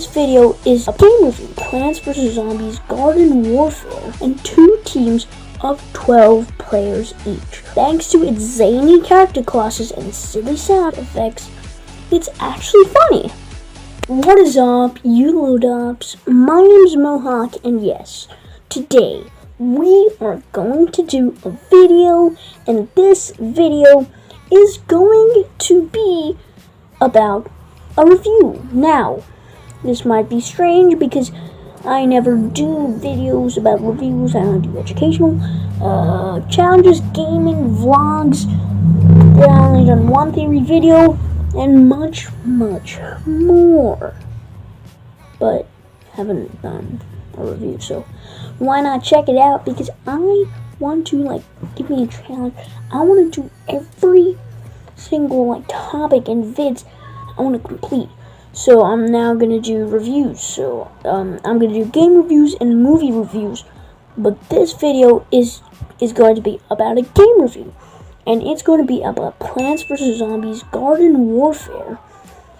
this video is a game review, Plants vs. Zombies Garden Warfare, and 2 teams of 12 players each. Thanks to its zany character classes and silly sound effects, it's actually funny. What is up, you Ludops? My name's Mohak, and yes, today we are going to do a video, and this video is going to be about a review. Now, this might be strange because I never do videos about reviews. I only do educational challenges, gaming, vlogs. I've only done one theory video and much more, but haven't done a review, so why not check it out? Because I want to give me a challenge. I want to do every single topic and vids I want to complete. So I'm now gonna do reviews. So I'm gonna do game reviews and movie reviews. But this video is going to be about a game review, and it's going to be about Plants vs. Zombies Garden Warfare.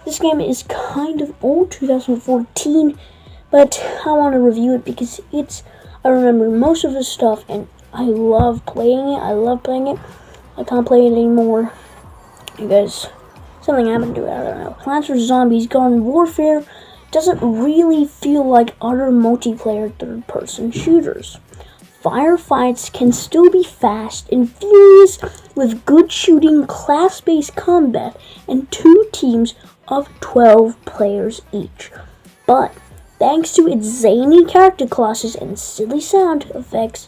This game is kind of old, 2014, but I want to review it because I remember most of the stuff, and I love playing it. I can't play it anymore. You guys, something happened to it, I don't know. Plants vs. Zombies Garden Warfare doesn't really feel like other multiplayer third-person shooters. Firefights can still be fast and furious with good shooting, class-based combat, and 2 teams of 12 players each. But thanks to its zany character classes and silly sound effects,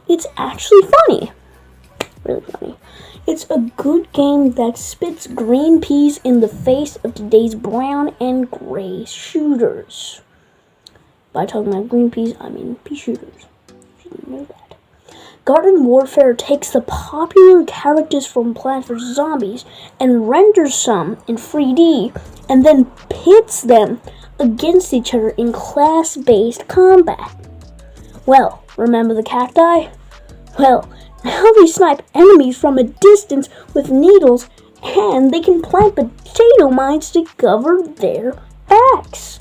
it's actually funny. Really funny. It's a good game that spits green peas in the face of today's brown and gray shooters. By talking about green peas, I mean pea shooters. You should know that. Garden Warfare takes the popular characters from Plants vs. Zombies and renders some in 3D, and then pits them against each other in class-based combat. Well, remember the cacti? Well, now they snipe enemies from a distance with needles, and they can plant potato mines to cover their backs.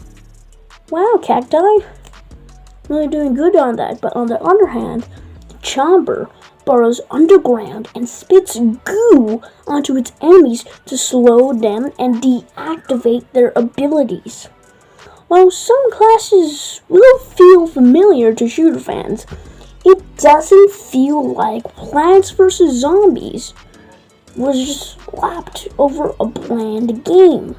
Wow, cacti. Really doing good on that. But on the other hand, the chomper burrows underground and spits goo onto its enemies to slow them and deactivate their abilities. While some classes will feel familiar to shooter fans, it doesn't feel like Plants vs. Zombies was just slapped over a bland game.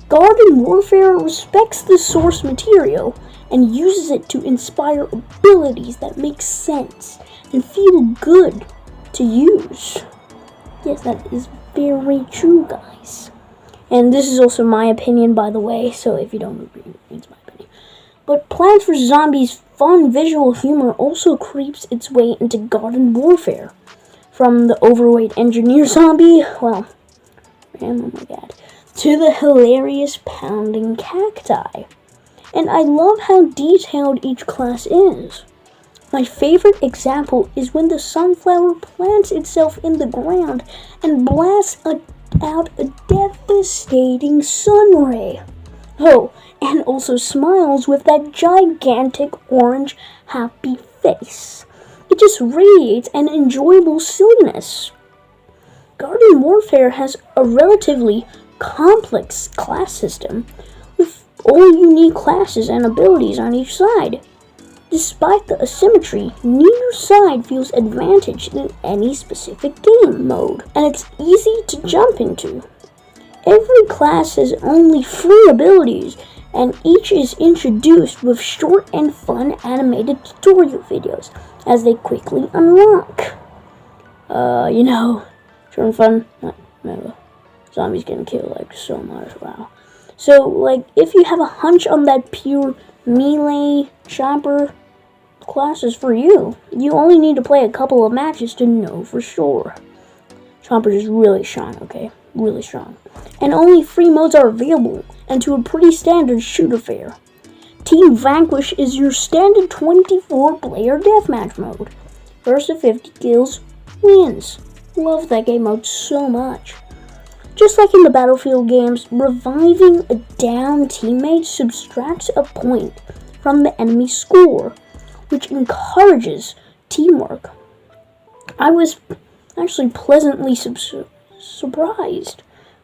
Garden Warfare respects the source material and uses it to inspire abilities that make sense and feel good to use. Yes, that is very true, guys. And this is also my opinion, by the way, so if you don't agree, it's my opinion. But Plants vs. Zombies' fun visual humor also creeps its way into Garden Warfare. From the overweight engineer zombie, well, man, oh my god, to the hilarious pounding cacti. And I love how detailed each class is. My favorite example is when the sunflower plants itself in the ground and blasts out a devastating sun ray. Oh, and also smiles with that gigantic orange happy face. It just radiates an enjoyable silliness. Garden Warfare has a relatively complex class system with all unique classes and abilities on each side. Despite the asymmetry, neither side feels advantaged in any specific game mode, and it's easy to jump into. Every class has only 3 abilities, and each is introduced with short and fun animated tutorial videos as they quickly unlock. Short and fun, no, zombies getting killed so much, wow. So, if you have a hunch on that pure melee chopper class is for you, you only need to play a couple of matches to know for sure. Chomper is really strong, okay? Really strong. And only 3 modes are available, and to a pretty standard shooter fare. Team Vanquish is your standard 24-player deathmatch mode. First to 50 kills wins. Love that game mode so much. Just like in the Battlefield games, reviving a downed teammate subtracts a point from the enemy score, which encourages teamwork. I was actually pleasantly surprised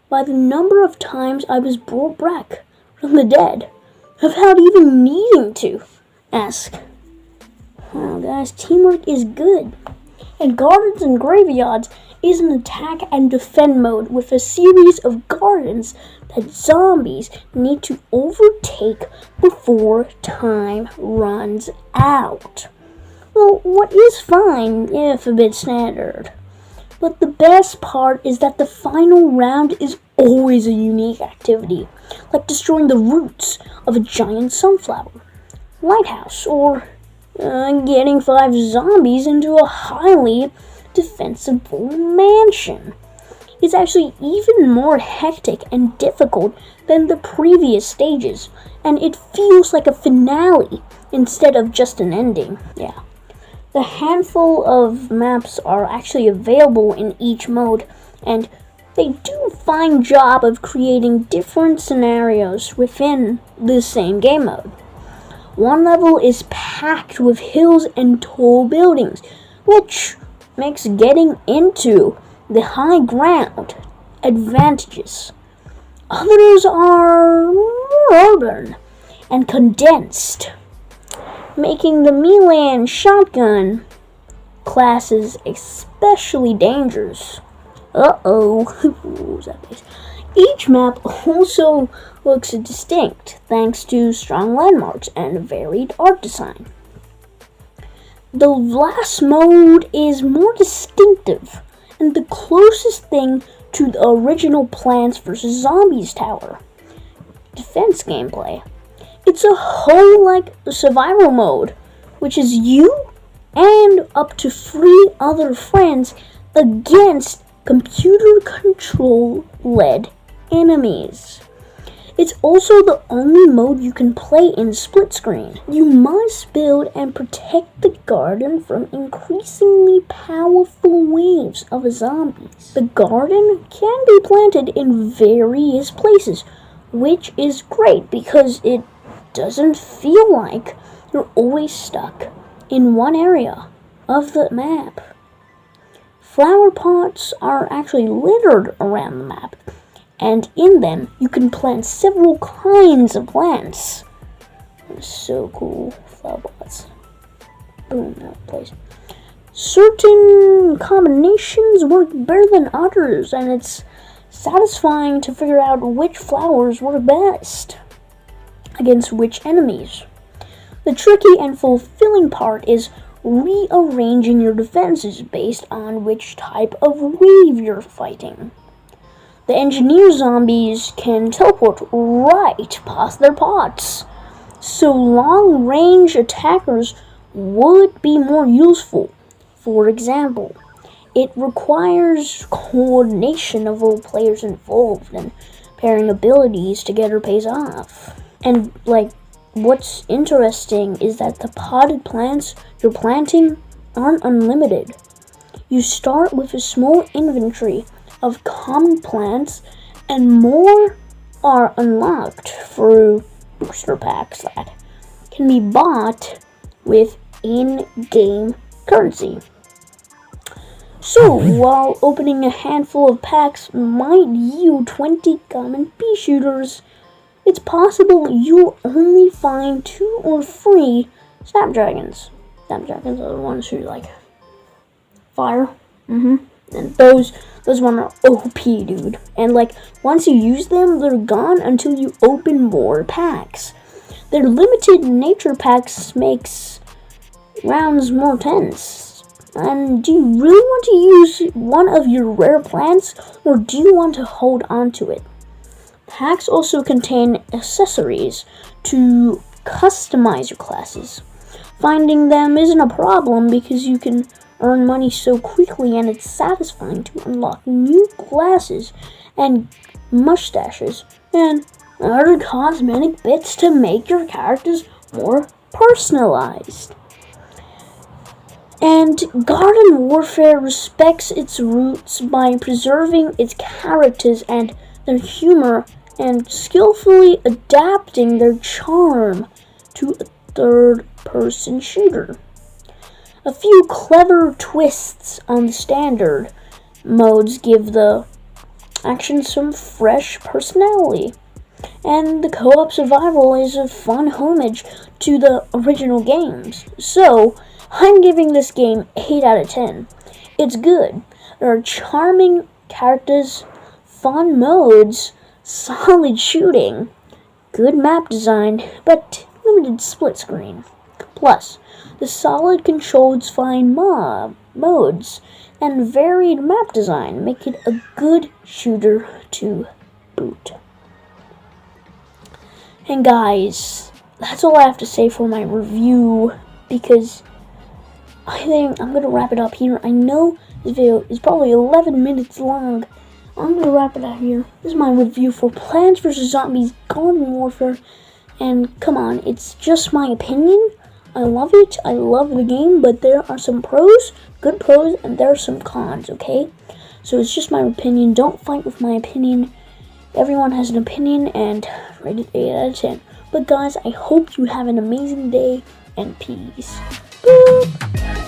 by the number of times I was brought back from the dead without even needing to ask. Wow, guys, teamwork is good. And Gardens and Graveyards is an attack and defend mode with a series of gardens that zombies need to overtake before time runs out. Well, what is fine if a bit standard. But the best part is that the final round is always a unique activity, like destroying the roots of a giant sunflower lighthouse, or getting 5 zombies into a highly defensible mansion. It's actually even more hectic and difficult than the previous stages, and it feels like a finale instead of just an ending. Yeah. The handful of maps are actually available in each mode, and they do a fine job of creating different scenarios within the same game mode. One level is packed with hills and tall buildings, which makes getting into the high ground advantageous. Others are more urban and condensed, making the melee and shotgun classes especially dangerous. Each map also looks distinct thanks to strong landmarks and varied art design. The last mode is more distinctive and the closest thing to the original Plants vs. Zombies tower defense gameplay. It's a whole like survival mode, which is you and up to 3 other friends against computer control led enemies. It's also the only mode you can play in split screen. You must build and protect the garden from increasingly powerful waves of zombies. The garden can be planted in various places, which is great because it doesn't feel like you're always stuck in one area of the map. Flower pots are actually littered around the map, and in them you can plant several kinds of plants. That's so cool. Flower pots. Boom, that place. Certain combinations work better than others, and it's satisfying to figure out which flowers work best against which enemies. The tricky and fulfilling part is rearranging your defenses based on which type of wave you're fighting. The engineer zombies can teleport right past their pots, so long-range attackers would be more useful. For example, it requires coordination of all players involved, and pairing abilities together pays off. And what's interesting is that the potted plants you're planting aren't unlimited. You start with a small inventory of common plants, and more are unlocked through booster packs that can be bought with in-game currency. So, while opening a handful of packs might yield 20 common pea shooters, it's possible you'll only find 2 or 3 snapdragons. Snapdragons are the ones who fire. And those ones are OP, dude. And once you use them, they're gone until you open more packs. Their limited nature packs makes rounds more tense. And do you really want to use one of your rare plants, or do you want to hold on to it? Packs also contain accessories to customize your classes. Finding them isn't a problem because you can earn money so quickly, and it's satisfying to unlock new classes and mustaches and other cosmetic bits to make your characters more personalized. And Garden Warfare respects its roots by preserving its characters and their humor and skillfully adapting their charm to a third-person shooter. A few clever twists on the standard modes give the action some fresh personality. And the co-op survival is a fun homage to the original games. So, I'm giving this game 8 out of 10. It's good. There are charming characters, fun modes, solid shooting, good map design, but limited split screen. Plus, the solid controls fine modes and varied map design make it a good shooter to boot. And guys, that's all I have to say for my review, because I think I'm going to wrap it up here. I know this video is probably 11 minutes long. I'm going to wrap it up here. This is my review for Plants vs. Zombies Garden Warfare. And come on, it's just my opinion. I love it. I love the game, but there are some pros, good pros, and there are some cons, okay? So it's just my opinion. Don't fight with my opinion. Everyone has an opinion, and rated 8 out of 10. But guys, I hope you have an amazing day, and peace. Boop.